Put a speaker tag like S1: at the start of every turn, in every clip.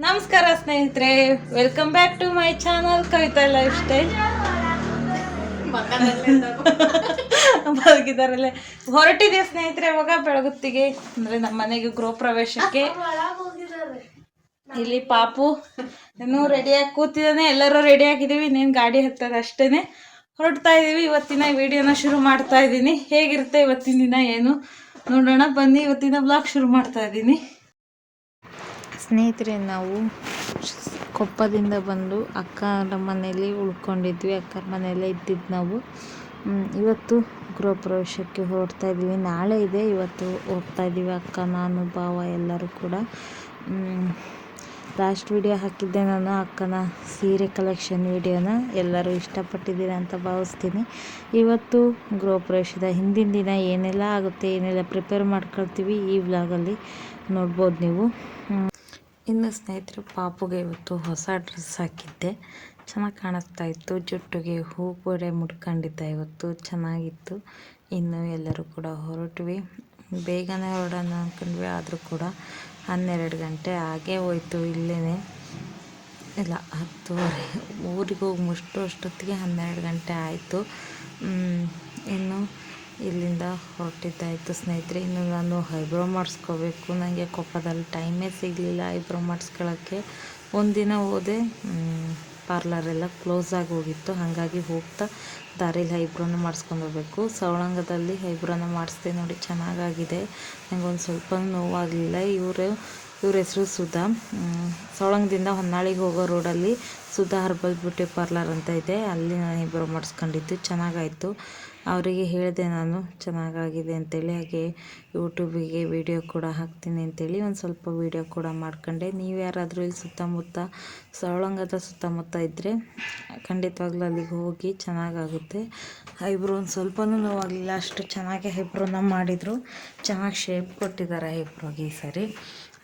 S1: ನಮಸ್ಕಾರ ಸ್ನೇಹಿತರೆ, welcome back to my channel Kavita lifestyle. ಬದುಕಿದಾರಲ್ಲೇ ಹೊರಟಿದೆ ಸ್ನೇಹಿತರೆ. ಇವಾಗ ಬೆಳಗುತ್ತಿಗೆ ಅಂದರೆ ನಮ್ಮ ಮನೆಗೆ ಗೃಹ ಪ್ರವೇಶಕ್ಕೆ. ಇಲ್ಲಿ ಪಾಪು ಇನ್ನೂ ರೆಡಿಯಾಗಿ ಕೂತಿದ್ದಾನೆ. ಎಲ್ಲರೂ ರೆಡಿ ಆಗಿದ್ದೀವಿ, ಇನ್ನೇನು ಗಾಡಿ ಹತ್ತದ ಅಷ್ಟೇ. ಹೊರಡ್ತಾ ಇದ್ದೀವಿ. ಇವತ್ತಿನ ವಿಡಿಯೋನ ಶುರು ಮಾಡ್ತಾ ಇದ್ದೀನಿ. ಹೇಗಿರುತ್ತೆ ಇವತ್ತಿನ ದಿನ ಏನು ನೋಡೋಣ ಬನ್ನಿ. ಇವತ್ತಿನ ಬ್ಲಾಗ್ ಶುರು ಮಾಡ್ತಾ ಇದ್ದೀನಿ.
S2: ಸ್ನೇಹಿತರೆ, ನಾವು ಕೊಪ್ಪದಿಂದ ಬಂದು ಅಕ್ಕನ ಮನೆಯಲ್ಲಿ ಉಳ್ಕೊಂಡಿದ್ವಿ. ಅಕ್ಕನ ಮನೆಯಲ್ಲೇ ಇದ್ದಿದ್ದು ನಾವು. ಇವತ್ತು ಗೃಹ ಪ್ರವೇಶಕ್ಕೆ ಹೊರಡ್ತಾ ಇದ್ದೀವಿ. ನಾಳೆ ಇದೆ, ಇವತ್ತು ಹೋಗ್ತಾ ಇದ್ದೀವಿ. ಅಕ್ಕ, ನಾನು, ಭಾವ ಎಲ್ಲರೂ ಕೂಡ. ಲಾಸ್ಟ್ ವಿಡಿಯೋ ಹಾಕಿದ್ದೆ ನಾನು ಅಕ್ಕನ ಸೀರೆ ಕಲೆಕ್ಷನ್ ವಿಡಿಯೋನ. ಎಲ್ಲರೂ ಇಷ್ಟಪಟ್ಟಿದ್ದೀರ ಅಂತ ಭಾವಿಸ್ತೀನಿ. ಇವತ್ತು ಗೃಹ ಪ್ರವೇಶದ ಹಿಂದಿನ ದಿನ ಏನೆಲ್ಲ ಆಗುತ್ತೆ, ಏನೆಲ್ಲ ಪ್ರಿಪೇರ್ ಮಾಡ್ಕೊಳ್ತೀವಿ ಈ ವ್ಲಾಗಲ್ಲಿ ನೋಡ್ಬೋದು ನೀವು. ಇನ್ನು ಸ್ನೇಹಿತರು, ಪಾಪುಗೆ ಇವತ್ತು ಹೊಸ ಡ್ರೆಸ್ ಹಾಕಿದ್ದೆ, ಚೆನ್ನಾಗಿ ಕಾಣಿಸ್ತಾ ಇತ್ತು. ಜುಟ್ಟಿಗೆ ಹೂ ಕೂಡ ಮುಡ್ಕೊಂಡಿದ್ದ, ಇವತ್ತು ಚೆನ್ನಾಗಿತ್ತು. ಇನ್ನು ಎಲ್ಲರೂ ಕೂಡ ಹೊರಟ್ವಿ. ಬೇಗನೆ ಹೊರಡೋಣ ಅಂದ್ಕೊಂಡ್ವಿ, ಆದರೂ ಕೂಡ 12 ಗಂಟೆ ಆಗೇ ಹೋಯ್ತು. ಇಲ್ಲೇ ಇಲ್ಲ 10:30 ಊರಿಗೆ ಹೋಗಿ ಅಷ್ಟೊತ್ತಿಗೆ 12 ಗಂಟೆ ಆಯಿತು. ಇನ್ನು ಇಲ್ಲಿಂದ ಹೊರಟಿದ್ದಾಯಿತು ಸ್ನೇಹಿತರೆ. ಇನ್ನು ನಾನು ಐಬ್ರೋ ಮಾಡಿಸ್ಕೋಬೇಕು. ನನಗೆ ಕೊಪ್ಪದಲ್ಲಿ ಟೈಮೇ ಸಿಗಲಿಲ್ಲ ಐಬ್ರೋ ಮಾಡಿಸ್ಕೊಳ್ಳೋಕ್ಕೆ. ಒಂದಿನ ಹೋದೆ, ಪಾರ್ಲರೆಲ್ಲ ಕ್ಲೋಸ್ ಆಗಿ ಹೋಗಿತ್ತು. ಹಾಗಾಗಿ ಹೋಗ್ತಾ ದಾರಿಲಿ ಐಬ್ರೋನ ಮಾಡಿಸ್ಕೊಂಡ್ಬರ್ಬೇಕು. ಸವಳಂಗದಲ್ಲಿ ಐಬ್ರೋನ ಮಾಡಿಸ್ದೆ ನೋಡಿ, ಚೆನ್ನಾಗಾಗಿದೆ. ನನಗೊಂದು ಸ್ವಲ್ಪ ನೋವಾಗಲಿಲ್ಲ. ಇವ್ರ ಹೆಸರು ಸುಧಾ. ಸವಳಂಗದಿಂದ ಹೊನ್ನಾಳಿಗೆ ಹೋಗೋ ರೋಡಲ್ಲಿ ಸುಧಾ ಹರ್ಬಲ್ ಬ್ಯೂಟಿ ಪಾರ್ಲರ್ ಅಂತ ಇದೆ, ಅಲ್ಲಿ ನಾನು ಐಬ್ರೋ ಮಾಡಿಸ್ಕೊಂಡಿದ್ದು. ಚೆನ್ನಾಗಾಯಿತು. ಅವರಿಗೆ ಹೇಳಿದೆ ನಾನು ಚೆನ್ನಾಗಾಗಿದೆ ಅಂತೇಳಿ. ಹಾಗೆ ಯೂಟ್ಯೂಬಿಗೆ ವಿಡಿಯೋ ಕೂಡ ಹಾಕ್ತೀನಿ ಅಂತೇಳಿ ಒಂದು ಸ್ವಲ್ಪ ವಿಡಿಯೋ ಕೂಡ ಮಾಡ್ಕೊಂಡೆ. ನೀವು ಯಾರಾದರೂ ಇಲ್ಲಿ ಸುತ್ತಮುತ್ತ ಸವಳಂಗದ ಸುತ್ತಮುತ್ತ ಇದ್ದರೆ ಖಂಡಿತವಾಗ್ಲೂ ಅಲ್ಲಿಗೆ ಹೋಗಿ, ಚೆನ್ನಾಗಾಗುತ್ತೆ. ಐಬ್ರೋ ಒಂದು ಸ್ವಲ್ಪನೂ ನೋವಾಗಲಿಲ್ಲ, ಅಷ್ಟು ಚೆನ್ನಾಗಿ ಐಬ್ರೋನ ಮಾಡಿದರು. ಚೆನ್ನಾಗಿ ಶೇಪ್ ಕೊಟ್ಟಿದ್ದಾರೆ ಐಬ್ರೋಗೆ ಈ ಸರಿ.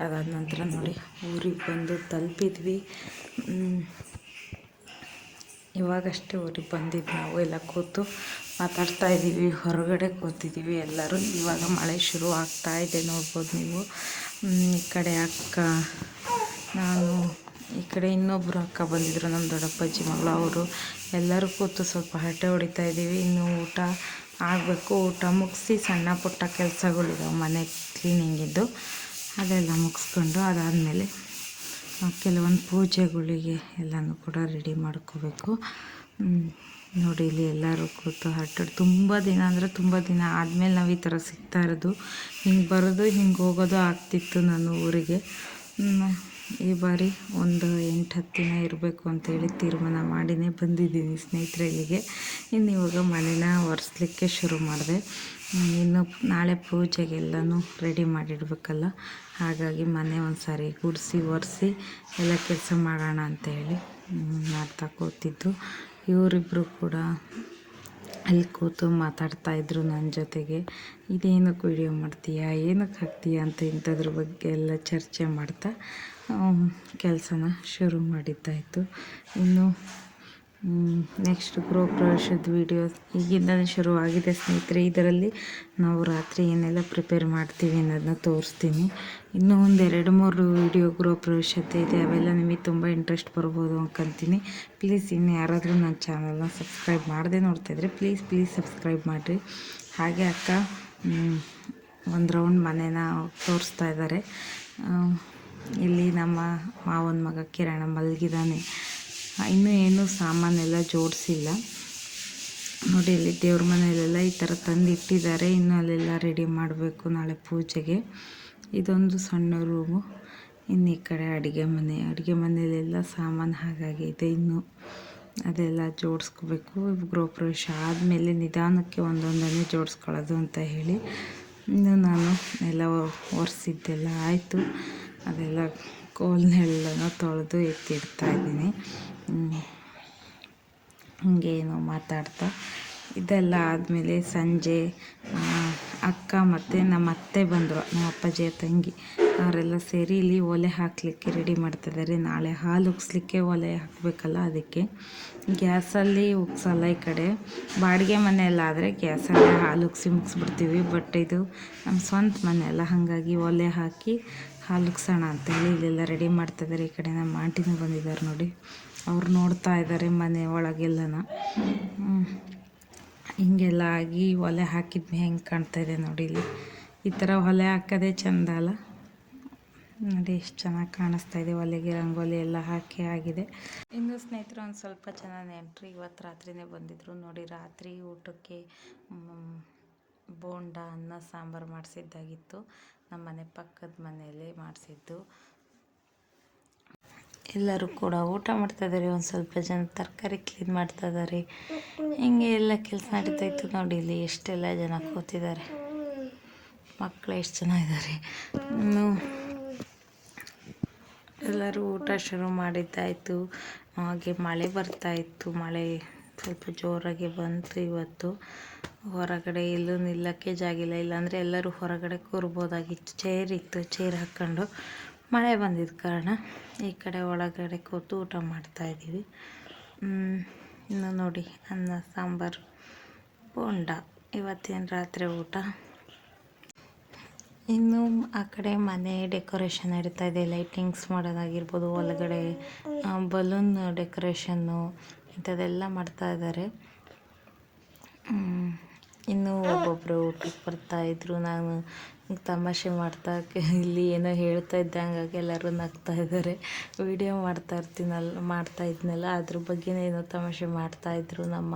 S2: ಅದಾದ ನಂತರ ನೋಡಿ, ಊರಿಗೆ ಬಂದು ತಲುಪಿದ್ವಿ. ಇವಾಗಷ್ಟೇ ಊರಿಗೆ ಬಂದಿದ್ದು. ನಾವು ಎಲ್ಲ ಕೂತು ಮಾತಾಡ್ತಾ ಇದ್ದೀವಿ, ಹೊರಗಡೆ ಕೂತಿದ್ದೀವಿ ಎಲ್ಲರೂ. ಇವಾಗ ಮಳೆ ಶುರು ಆಗ್ತಾ ಇದೆ, ನೋಡ್ಬೋದು ನೀವು. ಈ ಕಡೆ ಅಕ್ಕ, ನಾನು, ಈ ಕಡೆ ಇನ್ನೊಬ್ಬರು ಅಕ್ಕ ಬಂದಿದ್ದರು, ನಮ್ಮ ದೊಡ್ಡಪ್ಪಾಜಿ ಮಗಳು. ಅವರು ಎಲ್ಲರೂ ಕೂತು ಸ್ವಲ್ಪ ಹರಟೆ ಹೊಡಿತಾ ಇದ್ದೀವಿ. ಇನ್ನು ಊಟ ಆಗಬೇಕು. ಊಟ ಮುಗಿಸಿ ಸಣ್ಣ ಪುಟ್ಟ ಕೆಲಸಗಳಿದಾವೆ ಮನೆ ಕ್ಲೀನಿಂಗಿದ್ದು, ಅದೆಲ್ಲ ಮುಗಿಸ್ಕೊಂಡು ಅದಾದಮೇಲೆ ಕೆಲವೊಂದು ಪೂಜೆಗಳಿಗೆ ಎಲ್ಲನೂ ಕೂಡ ರೆಡಿ ಮಾಡ್ಕೋಬೇಕು. ನೋಡಿ, ಇಲ್ಲಿ ಎಲ್ಲರೂ ಕೂತು ಹರಟೆ. ತುಂಬ ದಿನ ಅಂದರೆ ತುಂಬ ದಿನ ಆದಮೇಲೆ ನಾವು ಈ ಥರ ಸಿಗ್ತಾ ಇರೋದು. ಹಿಂಗೆ ಬರೋದು ಹಿಂಗೆ ಹೋಗೋದು ಆಗ್ತಿತ್ತು ನಾನು ಊರಿಗೆ. ಈ ಬಾರಿ ಒಂದು 8-10 ದಿನ ಇರಬೇಕು ಅಂತೇಳಿ ತೀರ್ಮಾನ ಮಾಡಿನೇ ಬಂದಿದ್ದೀನಿ ಸ್ನೇಹಿತರೆ ಇಲ್ಲಿಗೆ. ಇನ್ನು ಇವಾಗ ಮನೇನ ಒರೆಸ್ಲಿಕ್ಕೆ ಶುರು ಮಾಡಿದೆ. ಇನ್ನು ನಾಳೆ ಪೂಜೆಗೆಲ್ಲನೂ ರೆಡಿ ಮಾಡಿಡಬೇಕಲ್ಲ, ಹಾಗಾಗಿ ಮನೆ ಒಂದು ಸಾರಿ ಗುಡಿಸಿ ಒರೆಸಿ ಎಲ್ಲ ಕೆಲಸ ಮಾಡೋಣ ಅಂತೇಳಿ ಮಾಡ್ತಾ ಕೂತಿದ್ದು. ಇವರಿಬ್ಬರು ಕೂಡ ಅಲ್ಲಿ ಕೂತು ಮಾತಾಡ್ತಾಯಿದ್ರು ನನ್ನ ಜೊತೆಗೆ. ಇದೇನಕ್ಕೆ ವಿಡಿಯೋ ಮಾಡ್ತೀಯಾ, ಏನಕ್ಕೆ ಹಾಕ್ತೀಯಾ ಅಂತ ಇಂಥದ್ರ ಬಗ್ಗೆ ಎಲ್ಲ ಚರ್ಚೆ ಮಾಡ್ತಾ ಕೆಲಸನ ಶುರು ಮಾಡಿದ್ದಾಯಿತು. ಇನ್ನು ನೆಕ್ಸ್ಟ್ ಗೃಹ ಪ್ರವೇಶದ ವಿಡಿಯೋ ಈಗಿಂದಲೇ ಶುರುವಾಗಿದೆ ಸ್ನೇಹಿತರೆ. ಇದರಲ್ಲಿ ನಾವು ರಾತ್ರಿ ಏನೆಲ್ಲ ಪ್ರಿಪೇರ್ ಮಾಡ್ತೀವಿ ಅನ್ನೋದನ್ನ ತೋರಿಸ್ತೀನಿ. ಇನ್ನೂ ಒಂದು 2-3 ವಿಡಿಯೋ ಗೃಹ ಪ್ರವೇಶತೆ ಇದೆ, ಅವೆಲ್ಲ ನಿಮಗೆ ತುಂಬ ಇಂಟ್ರೆಸ್ಟ್ ಬರ್ಬೋದು ಅಂದ್ಕೊತೀನಿ. ಪ್ಲೀಸ್ ಇನ್ನು ಯಾರಾದರೂ ನನ್ನ ಚಾನಲ್ನ ಸಬ್ಸ್ಕ್ರೈಬ್ ಮಾಡದೆ ನೋಡ್ತಾಯಿದ್ರೆ ಪ್ಲೀಸ್ ಸಬ್ಸ್ಕ್ರೈಬ್ ಮಾಡಿರಿ. ಹಾಗೆ ಅಕ್ಕ ಒಂದು ರೌಂಡ್ ಮನೇನ ತೋರಿಸ್ತಾ ಇದ್ದಾರೆ. ಇಲ್ಲಿ ನಮ್ಮ ಮಾವನ ಮಗ ಕಿರಣ ಮಲಗಿದ್ದಾನೆ. ಇನ್ನೂ ಏನು ಸಾಮಾನೆಲ್ಲ ಜೋಡಿಸಿಲ್ಲ ನೋಡಿ. ಇಲ್ಲಿ ದೇವ್ರ ಮನೆಯಲ್ಲೆಲ್ಲ ಈ ಥರ ತಂದು ಇಟ್ಟಿದ್ದಾರೆ. ಇನ್ನು ಅಲ್ಲೆಲ್ಲ ರೆಡಿ ಮಾಡಬೇಕು ನಾಳೆ ಪೂಜೆಗೆ. ಇದೊಂದು ಸಣ್ಣ ರೂಮು. ಇನ್ನು ಈ ಕಡೆ ಅಡುಗೆ ಮನೆಯಲ್ಲೆಲ್ಲ ಸಾಮಾನು ಹಾಗಾಗಿ ಇದೆ. ಇನ್ನು ಅದೆಲ್ಲ ಜೋಡಿಸ್ಕೋಬೇಕು. ಗೃಹ ಪ್ರವೇಶ ಆದಮೇಲೆ ನಿಧಾನಕ್ಕೆ ಒಂದೊಂದನ್ನೇ ಜೋಡಿಸ್ಕೊಳ್ಳೋದು ಅಂತ ಹೇಳಿ. ಇನ್ನು ನಾನು ಎಲ್ಲ ಒರೆಸಿದ್ದೆಲ್ಲ ಆಯಿತು. ಅದೆಲ್ಲ ಕೋಲ್ನೆಲ್ಲನೂ ತೊಳೆದು ಎತ್ತಿಡ್ತಾಯಿದ್ದೀನಿ. ಹಿಂಗೇನೋ ಮಾತಾಡ್ತಾ ಇದೆಲ್ಲ ಆದಮೇಲೆ ಸಂಜೆ ಅಕ್ಕ ಮತ್ತು ನಮ್ಮ ಅತ್ತೆ ಬಂದರು, ನಮ್ಮ ಅಪ್ಪಾಜಿಯ ತಂಗಿ. ಅವರೆಲ್ಲ ಸೇರಿ ಇಲ್ಲಿ ಒಲೆ ಹಾಕಲಿಕ್ಕೆ ರೆಡಿ ಮಾಡ್ತಿದ್ದಾರೆ. ನಾಳೆ ಹಾಲು ಉಗ್ಸ್ಲಿಕ್ಕೆ ಒಲೆ ಹಾಕಬೇಕಲ್ಲ, ಅದಕ್ಕೆ. ಗ್ಯಾಸಲ್ಲಿ ಉಗ್ಸಲ್ಲ ಈ ಕಡೆ. ಬಾಡಿಗೆ ಮನೆಯಲ್ಲಾದರೆ ಗ್ಯಾಸಲ್ಲೇ ಹಾಲು ಉಗ್ಸಿ ಮುಗಿಸ್ಬಿಡ್ತೀವಿ. ಬಟ್ ಇದು ನಮ್ಮ ಸ್ವಂತ ಮನೆ ಅಲ್ಲ, ಹಾಗಾಗಿ ಒಲೆ ಹಾಕಿ ಹಾಲುಕ್ಸೋಣ ಅಂತೇಳಿ ಇಲ್ಲೆಲ್ಲ ರೆಡಿ ಮಾಡ್ತಾಯಿದ್ದಾರೆ. ಈ ಕಡೆ ನಮ್ಮ ಆಂಟಿನೂ ಬಂದಿದ್ದಾರೆ ನೋಡಿ, ಅವ್ರು ನೋಡ್ತಾ ಇದ್ದಾರೆ ಮನೆ ಒಳಗೆಲ್ಲನ. ಹಿಂಗೆಲ್ಲ ಆಗಿ ಒಲೆ ಹಾಕಿದ್ವಿ ಹೆಂಗೆ ಕಾಣ್ತಾಯಿದೆ ನೋಡಿ. ಇಲ್ಲಿ ಈ ಥರ ಒಲೆ ಹಾಕೋದೇ ಚೆಂದ ಅಲ್ಲ ನೋಡಿ, ಎಷ್ಟು ಚೆನ್ನಾಗಿ ಕಾಣಿಸ್ತಾ ಇದೆ. ಒಲೆಗೆ ರಂಗೋಲಿ ಎಲ್ಲ ಹಾಕಿ ಆಗಿದೆ. ಇನ್ನು ಸ್ನೇಹಿತರು ಒಂದು ಸ್ವಲ್ಪ ಜನ ನೆಂಟರು ಇವತ್ತು ರಾತ್ರಿನೇ ಬಂದಿದ್ದರು ನೋಡಿ. ರಾತ್ರಿ ಊಟಕ್ಕೆ ಬೋಂಡ, ಅನ್ನ, ಸಾಂಬಾರು ಮಾಡಿಸಿದ್ದಾಗಿತ್ತು. ನಮ್ಮ ಮನೆ ಪಕ್ಕದ ಮನೆಯಲ್ಲೇ ಮಾಡಿಸಿದ್ದು. ಎಲ್ಲರೂ ಕೂಡ ಊಟ ಮಾಡ್ತಾಯಿದ್ದಾರೆ. ಒಂದು ಸ್ವಲ್ಪ ಜನ ತರಕಾರಿ ಕ್ಲೀನ್ ಮಾಡ್ತಾಯಿದ್ದಾರೆ. ಹಿಂಗೆ ಎಲ್ಲ ಕೆಲಸ ನಡೀತಾಯಿತ್ತು ನೋಡಿ. ಇಲ್ಲಿ ಎಷ್ಟೆಲ್ಲ ಜನ ಕೂತಿದ್ದಾರೆ, ಮಕ್ಕಳು ಎಷ್ಟು ಜನ ಇದ್ದಾರೆ. ಇನ್ನು ಎಲ್ಲರೂ ಊಟ ಶುರು ಮಾಡಿದ್ದಾಯಿತು. ಹಾಗೆ ಮಳೆ ಬರ್ತಾಯಿತ್ತು. ಮಳೆ ಸ್ವಲ್ಪ ಜೋರಾಗಿ ಬಂತು ಇವತ್ತು. ಹೊರಗಡೆ ಎಲ್ಲೂ ನಿಲ್ಲಕ್ಕೆ ಜಾಗಿಲ್ಲ, ಇಲ್ಲಾಂದರೆ ಎಲ್ಲರೂ ಹೊರಗಡೆ ಕೂರ್ಬೋದಾಗಿತ್ತು. ಚೇರ್ ಇತ್ತು, ಚೇರ್ ಹಾಕ್ಕೊಂಡು ಮಳೆ ಬಂದಿದ್ದ ಕಾರಣ ಈ ಕಡೆ ಒಳಗಡೆ ಕೂತು ಊಟ ಮಾಡ್ತಾಯಿದ್ದೀವಿ. ಇನ್ನು ನೋಡಿ, ಅನ್ನ, ಸಾಂಬಾರು, ಬೋಂಡ ಇವತ್ತಿನ ರಾತ್ರಿ ಊಟ. ಇನ್ನು ಆ ಕಡೆ ಮನೆ ಡೆಕೋರೇಷನ್ ನಡೀತಾ ಇದೆ. ಲೈಟಿಂಗ್ಸ್ ಮಾಡೋದಾಗಿರ್ಬೋದು, ಒಳಗಡೆ ಬಲೂನ್ ಡೆಕೋರೇಷನ್ನು ಇಂಥದ್ದೆಲ್ಲ ಮಾಡ್ತಾಯಿದ್ದಾರೆ. ಇನ್ನೂ ಒಬ್ಬೊಬ್ಬರು ಊಟಕ್ಕೆ ಬರ್ತಾಯಿದ್ರು. ನಾನು ತಮಾಷೆ ಇಲ್ಲಿ ಏನೋ ಹೇಳ್ತಾ ಇದ್ದೆ, ಹಂಗಾಗಿ ಎಲ್ಲರೂ ನಗ್ತಾ ಇದ್ದಾರೆ. ವಿಡಿಯೋ ಮಾಡ್ತಾ ಇದ್ನಲ್ಲ, ಅದ್ರ ಬಗ್ಗೆನೇ ಏನೋ ತಮಾಷೆ ಮಾಡ್ತಾಯಿದ್ರು ನಮ್ಮ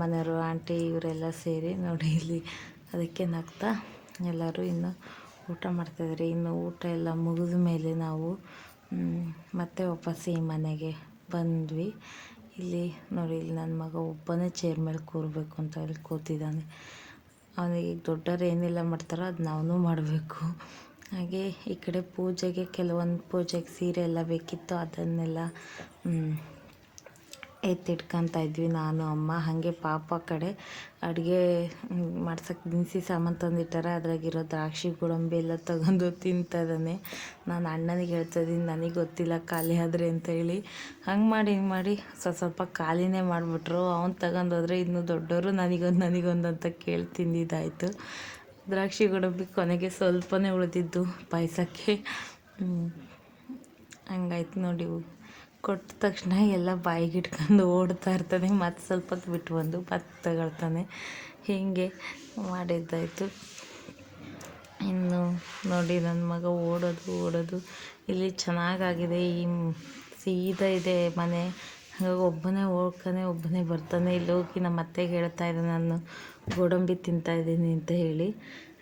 S2: ಮನೆಯವರು, ಆಂಟಿ ಇವರೆಲ್ಲ ಸೇರಿ ನೋಡಿ. ಇಲ್ಲಿ ಅದಕ್ಕೆ ನಗ್ತಾ ಎಲ್ಲರೂ ಇನ್ನು ಊಟ ಮಾಡ್ತಾಯಿದ್ದಾರೆ. ಇನ್ನು ಊಟ ಎಲ್ಲ ಮುಗಿದ ಮೇಲೆ ನಾವು ಮತ್ತೆ ವಾಪಸ್ ಈ ಮನೆಗೆ ಬಂದ್ವಿ. ಇಲ್ಲಿ ನೋಡಿ, ಇಲ್ಲಿ ನನ್ನ ಮಗ ಒಬ್ಬನೇ ಚೇರ್ ಮೇಲೆ ಕೂರಬೇಕು ಅಂತ ಇಲ್ಲಿ ಕೂತಿದ್ದಾನೆ. ಅವನಿಗೆ ದೊಡ್ಡವರು ಏನೆಲ್ಲ ಮಾಡ್ತಾರೋ ಅದು ನಾವು ಮಾಡಬೇಕು. ಹಾಗೆ ಈ ಕಡೆ ಪೂಜೆಗೆ ಕೆಲವೊಂದು ಪೂಜೆಗೆ ಸೀರೆ ಎಲ್ಲ ಬೇಕಿತ್ತು, ಅದನ್ನೆಲ್ಲ ಎತ್ತಿಟ್ಕೊತಾ ಇದ್ವಿ ನಾನು, ಅಮ್ಮ. ಹಾಗೆ ಪಾಪ ಕಡೆ ಅಡುಗೆ ಮಾಡ್ಸೋಕ್ಕೆ ದಿನಸಿ ಸಾಮಾನು ತಂದಿಟ್ಟಾರೆ. ಅದ್ರಾಗಿರೋ ದ್ರಾಕ್ಷಿ, ಗೋಡಂಬಿ ಎಲ್ಲ ತಗೊಂಡು ತಿಂತದಾನೆ. ನಾನು ಅಣ್ಣನಿಗೆ ಹೇಳ್ತಾಯಿದ್ದೀನಿ, ನನಗೆ ಗೊತ್ತಿಲ್ಲ ಖಾಲಿ ಆದರೆ ಅಂತೇಳಿ. ಹಂಗೆ ಮಾಡಿ ಹಿಂಗೆ ಮಾಡಿ ಸ್ವಲ್ಪ ಖಾಲಿನೇ ಮಾಡಿಬಿಟ್ರು. ಅವ್ನು ತಗೊಂಡೋದ್ರೆ ಇನ್ನೂ ದೊಡ್ಡವರು ನನಗೊಂದು ಅಂತ ಕೇಳಿ ತಿಂದಿದ್ದಾಯಿತು. ದ್ರಾಕ್ಷಿ, ಗೋಡಂಬಿ ಕೊನೆಗೆ ಸ್ವಲ್ಪನೇ ಉಳಿದಿದ್ದು ಪಾಯಸಕ್ಕೆ. ಹಂಗಾಯ್ತು ನೋಡಿ. ಕೊಟ್ಟ ತಕ್ಷಣ ಎಲ್ಲ ಬಾಯಿಗೆ ಇಟ್ಕೊಂಡು ಓಡ್ತಾ ಇರ್ತಾನೆ. ಮತ್ತು ಸ್ವಲ್ಪ ಹೊತ್ತು ಬಿಟ್ಟು ಬಂದು ಮತ್ತೆ ತಗೊಳ್ತಾನೆ. ಹೀಗೆ ಮಾಡಿದ್ದಾಯಿತು. ಇನ್ನು ನೋಡಿ, ನನ್ನ ಮಗ ಓಡೋದು. ಇಲ್ಲಿ ಚೆನ್ನಾಗಾಗಿದೆ. ಈ ಸೀದಾ ಇದೆ ಮನೆ, ಹಾಗಾಗಿ ಒಬ್ಬನೇ ಒಬ್ಬನೇ ಬರ್ತಾನೆ. ಇಲ್ಲಿ ಹೋಗಿ ನಮ್ಮ ಅತ್ತೆಗೆ ಹೇಳ್ತಾ ಇದ್ದೆ, ನಾನು ಗೋಡಂಬಿ ತಿಂತಾಯಿದ್ದೀನಿ ಅಂತ ಹೇಳಿ.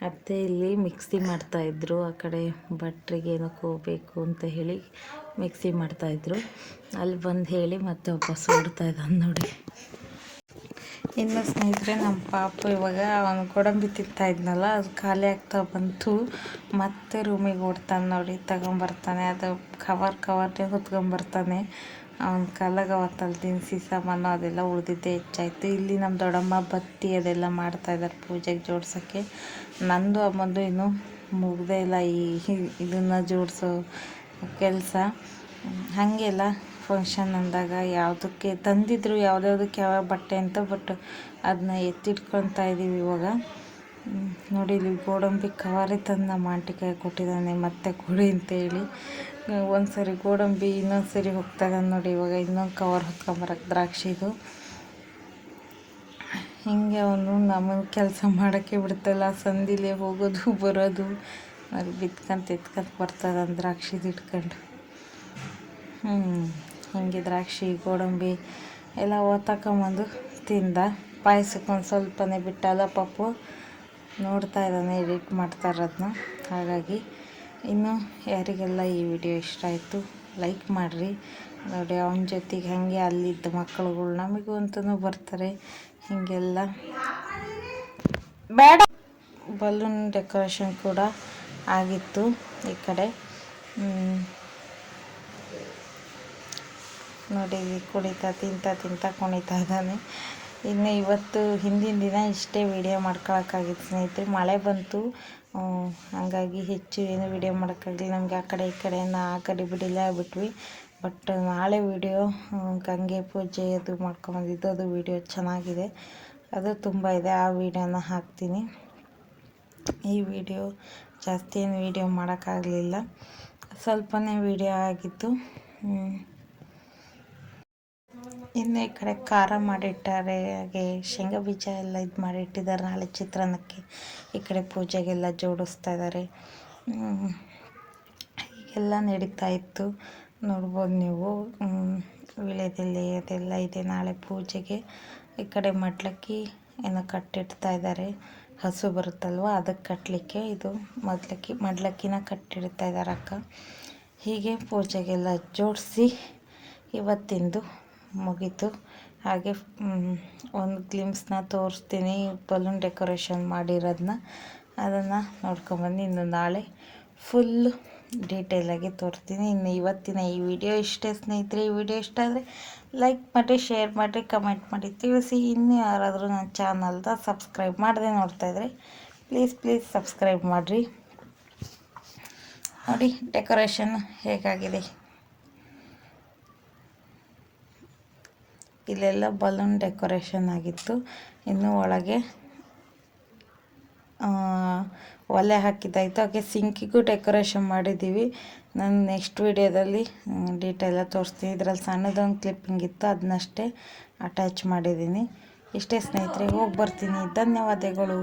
S2: ಅತ್ತೆ ಇಲ್ಲಿ ಮಿಕ್ಸಿ ಮಾಡ್ತಾಯಿದ್ರು. ಆ ಕಡೆ ಭಟ್ರಿಗೆ ಏನಕ್ಕೆ ಹೋಗಬೇಕು ಅಂತ ಹೇಳಿ ಮಿಕ್ಸಿ ಮಾಡ್ತಾಯಿದ್ರು. ಅಲ್ಲಿ ಬಂದು ಹೇಳಿ ಮತ್ತೆ ವಾಪಸ್ ಓಡ್ತಾ ಇದ್ದಾನೆ ನೋಡಿ. ಇನ್ನು ಸ್ನೇಹಿತರೆ, ನಮ್ಮ ಪಾಪ ಇವಾಗ ಅವನು ಗೋಡಂಬಿ ತಿಂತಾ ಇದ್ನಲ್ಲ, ಅದು ಖಾಲಿ ಆಗ್ತಾ ಬಂತು. ಮತ್ತೆ ರೂಮಿಗೆ ಓಡ್ತಾನೆ ನೋಡಿ, ತಗೊಂಬರ್ತಾನೆ. ಅದು ಕವರ್ನೇ ಹೊತ್ಕೊಂಬರ್ತಾನೆ. ಅವನ ಕಾಲಾಗ ಅವತ್ತಲ್ಲಿ ದಿನಸಿ ಸಾಮಾನು ಅದೆಲ್ಲ ಉಳಿದಿದ್ದೇ ಹೆಚ್ಚಾಯಿತು. ಇಲ್ಲಿ ನಮ್ಮ ದೊಡ್ಡಮ್ಮ ಬತ್ತಿ ಅದೆಲ್ಲ ಮಾಡ್ತಾಯಿದ್ದಾರೆ ಪೂಜೆಗೆ ಜೋಡ್ಸೋಕ್ಕೆ. ನಂದು ಅಮ್ಮಂದು ಇನ್ನೂ ಮುಗ್ದೇ ಇಲ್ಲ ಇದನ್ನು ಜೋಡಿಸೋ ಕೆಲಸ. ಹಾಗೆಲ್ಲ ಫಂಕ್ಷನ್ ಅಂದಾಗ ಯಾವುದಕ್ಕೆ ತಂದಿದ್ರು, ಯಾವುದ್ಯಾವುದಕ್ಕೆ ಯಾವ ಬಟ್ಟೆ ಅಂತ, ಬಟ್ ಅದನ್ನ ಎತ್ತಿಟ್ಕೊತಾ ಇದ್ದೀವಿ ಇವಾಗ. ನೋಡಿ, ಇಲ್ಲಿ ಗೋಡಂಬಿ ಕವರೇ ತಂದು ನಮ್ಮ ಆಂಟಿ ಕೈ ಕೊಟ್ಟಿದ್ದಾನೆ, ಮತ್ತೆ ಕೊಡಿ ಅಂತೇಳಿ. ಒಂದು ಸರಿ ಗೋಡಂಬಿ, ಇನ್ನೊಂದು ಸರಿ ಹೋಗ್ತಾ ಇದ್ದಾನೆ ನೋಡಿ. ಇವಾಗ ಇನ್ನೊಂದು ಕವರ್ ಹೊತ್ಕೊಂಬರಕ್ಕೆ ದ್ರಾಕ್ಷಿದು. ಹಿಂಗೆ ಅವನು ನಮಗೆ ಕೆಲಸ ಮಾಡೋಕ್ಕೆ ಬಿಡ್ತಾಯಿಲ್ಲ. ಸಂದಿಲೇ ಹೋಗೋದು ಬರೋದು, ಅಲ್ಲಿ ಎತ್ಕೊಂತ ಬರ್ತಾಯಿದ್ದಾನೆ ದ್ರಾಕ್ಷಿದು ಇಟ್ಕೊಂಡು. ಹೀಗೆ ದ್ರಾಕ್ಷಿ, ಗೋಡಂಬಿ ಎಲ್ಲ ಒತ್ತಕೊಂಬಂದು ತಿಂದ. ಪಾಯಸಕ್ಕೆ ಒಂದು ಸ್ವಲ್ಪನೇ ಬಿಟ್ಟಲ್ಲ ಪಪ್ಪು, ನೋಡ್ತಾ ಇದ್ದಾನೆ ಎಡಿಟ್ ಮಾಡ್ತಾ ಇರೋದನ್ನ. ಹಾಗಾಗಿ ಇನ್ನು ಯಾರಿಗೆಲ್ಲ ಈ ವಿಡಿಯೋ ಇಷ್ಟ ಆಯಿತು ಲೈಕ್ ಮಾಡಿರಿ ನೋಡಿ. ಅವನ ಜೊತೆಗೆ ಹಾಗೆ ಅಲ್ಲಿದ್ದ ಮಕ್ಕಳುಗಳು ನಮಗೂ ಅಂತಲೂ ಬರ್ತಾರೆ. ಹೀಗೆಲ್ಲ ಬೇಡ ಬಲೂನ್ ಡೆಕೋರೇಷನ್ ಕೂಡ ಆಗಿತ್ತು ಈ ಕಡೆ. ನೋಡಿ, ಕುಣಿತಾ ತಿಂತಾ ಕುಣಿತಾ ಇದ್ದಾನೆ. ಇನ್ನು ಇವತ್ತು ಹಿಂದಿನ ದಿನ ಇಷ್ಟೇ ವಿಡಿಯೋ ಮಾಡ್ಕೊಳಕ್ಕಾಗಿತ್ತು ಸ್ನೇಹಿತರೆ. ಮಳೆ ಬಂತು, ಹಾಗಾಗಿ ಹೆಚ್ಚು ಏನು ವಿಡಿಯೋ ಮಾಡೋಕ್ಕಾಗಲಿಲ್ಲ. ನಮಗೆ ಆ ಕಡೆ ಈ ಕಡೆಯಿಂದ ಆ ಕಡೆ ಬಿಡಿಲೇ ಆಗ್ಬಿಟ್ವಿ. ಬಟ್ ನಾಳೆ ವಿಡಿಯೋ ಗಂಗೆ ಪೂಜೆ ಅದು ಮಾಡ್ಕೊಂಬಂದಿದ್ದು, ಅದು ವಿಡಿಯೋ ಚೆನ್ನಾಗಿದೆ, ಅದು ತುಂಬ ಇದೆ. ಆ ವಿಡಿಯೋನ ಹಾಕ್ತೀನಿ. ಈ ವಿಡಿಯೋ ಜಾಸ್ತಿ ಏನು ವೀಡಿಯೋ ಮಾಡೋಕ್ಕಾಗಲಿಲ್ಲ, ಸ್ವಲ್ಪನೇ ವೀಡಿಯೋ ಆಗಿತ್ತು. ಇನ್ನು ಈ ಕಡೆ ಖಾರ ಮಾಡಿಟ್ಟಾರೆ, ಹಾಗೆ ಶೇಂಗಾ ಬೀಜ ಎಲ್ಲ ಇದು ಮಾಡಿಟ್ಟಿದ್ದಾರೆ ನಾಳೆ ಚಿತ್ರಾನ್ನಕ್ಕೆ. ಈ ಕಡೆ ಪೂಜೆಗೆಲ್ಲ ಜೋಡಿಸ್ತಾ ಇದ್ದಾರೆ. ಹೀಗೆಲ್ಲ ನಡೀತಾ ಇತ್ತು, ನೋಡ್ಬೋದು ನೀವು. ವೀಳ್ಯದೆಲೆ ಅದೆಲ್ಲ ಇದೆ ನಾಳೆ ಪೂಜೆಗೆ. ಈ ಕಡೆ ಮಡ್ಲಕ್ಕಿ ಏನೋ ಕಟ್ಟಿಡ್ತಾ ಇದ್ದಾರೆ, ಹಸು ಬರುತ್ತಲ್ವ ಅದಕ್ಕೆ ಕಟ್ಟಲಿಕ್ಕೆ. ಇದು ಮಡ್ಲಕ್ಕಿನ ಕಟ್ಟಿಡ್ತಾ ಇದ್ದಾರೆ ಅಕ್ಕ. ಹೀಗೆ ಪೂಜೆಗೆಲ್ಲ ಜೋಡಿಸಿ ಇವತ್ತಿಂದು ಮುಗೀತು. ಹಾಗೆ ಒಂದು ಗ್ಲಿಮ್ಸ್ನ ತೋರಿಸ್ತೀನಿ, ಬಲೂನ್ ಡೆಕೋರೇಷನ್ ಮಾಡಿರೋದನ್ನ, ಅದನ್ನು ನೋಡ್ಕೊಂಬಂದು ಇನ್ನು ನಾಳೆ ಫುಲ್ಲು ಡೀಟೇಲಾಗಿ ತೋರಿಸ್ತೀನಿ. ಇನ್ನು ಇವತ್ತಿನ ಈ ವಿಡಿಯೋ ಇಷ್ಟೇ ಸ್ನೇಹಿತರೆ. ಈ ವಿಡಿಯೋ ಇಷ್ಟ ಆದರೆ ಲೈಕ್ ಮಾಡಿ, ಶೇರ್ ಮಾಡಿರಿ, ಕಮೆಂಟ್ ಮಾಡಿ ತಿಳಿಸಿ. ಇನ್ನೂ ಯಾರಾದರೂ ನನ್ನ ಚಾನಲ್ನ ಸಬ್ಸ್ಕ್ರೈಬ್ ಮಾಡದೆ ನೋಡ್ತಾಯಿದ್ರೆ ಪ್ಲೀಸ್ ಸಬ್ಸ್ಕ್ರೈಬ್ ಮಾಡಿರಿ. ನೋಡಿ ಡೆಕೋರೇಷನ್ ಹೇಗಾಗಿದೆ. ಇಲ್ಲೆಲ್ಲ ಬಲೂನ್ ಡೆಕೋರೇಷನ್ ಆಗಿತ್ತು. ಇನ್ನು ಒಳಗೆ ಒಲೆ ಹಾಕಿದ್ದಾಯಿತು. ಹಾಗೆ ಸಿಂಕಿಗೂ ಡೆಕೋರೇಷನ್ ಮಾಡಿದ್ದೀವಿ. ನಾನು ನೆಕ್ಸ್ಟ್ ವೀಡಿಯೋದಲ್ಲಿ ಡೀಟೇಲಾಗಿ ತೋರಿಸ್ತೀನಿ. ಇದರಲ್ಲಿ ಸಣ್ಣದೊಂದು ಕ್ಲಿಪ್ಪಿಂಗ್ ಇತ್ತು, ಅದನ್ನಷ್ಟೇ ಅಟ್ಯಾಚ್ ಮಾಡಿದ್ದೀನಿ. ಇಷ್ಟೇ ಸ್ನೇಹಿತರೆ, ಹೋಗಿ ಬರ್ತೀನಿ. ಧನ್ಯವಾದಗಳು.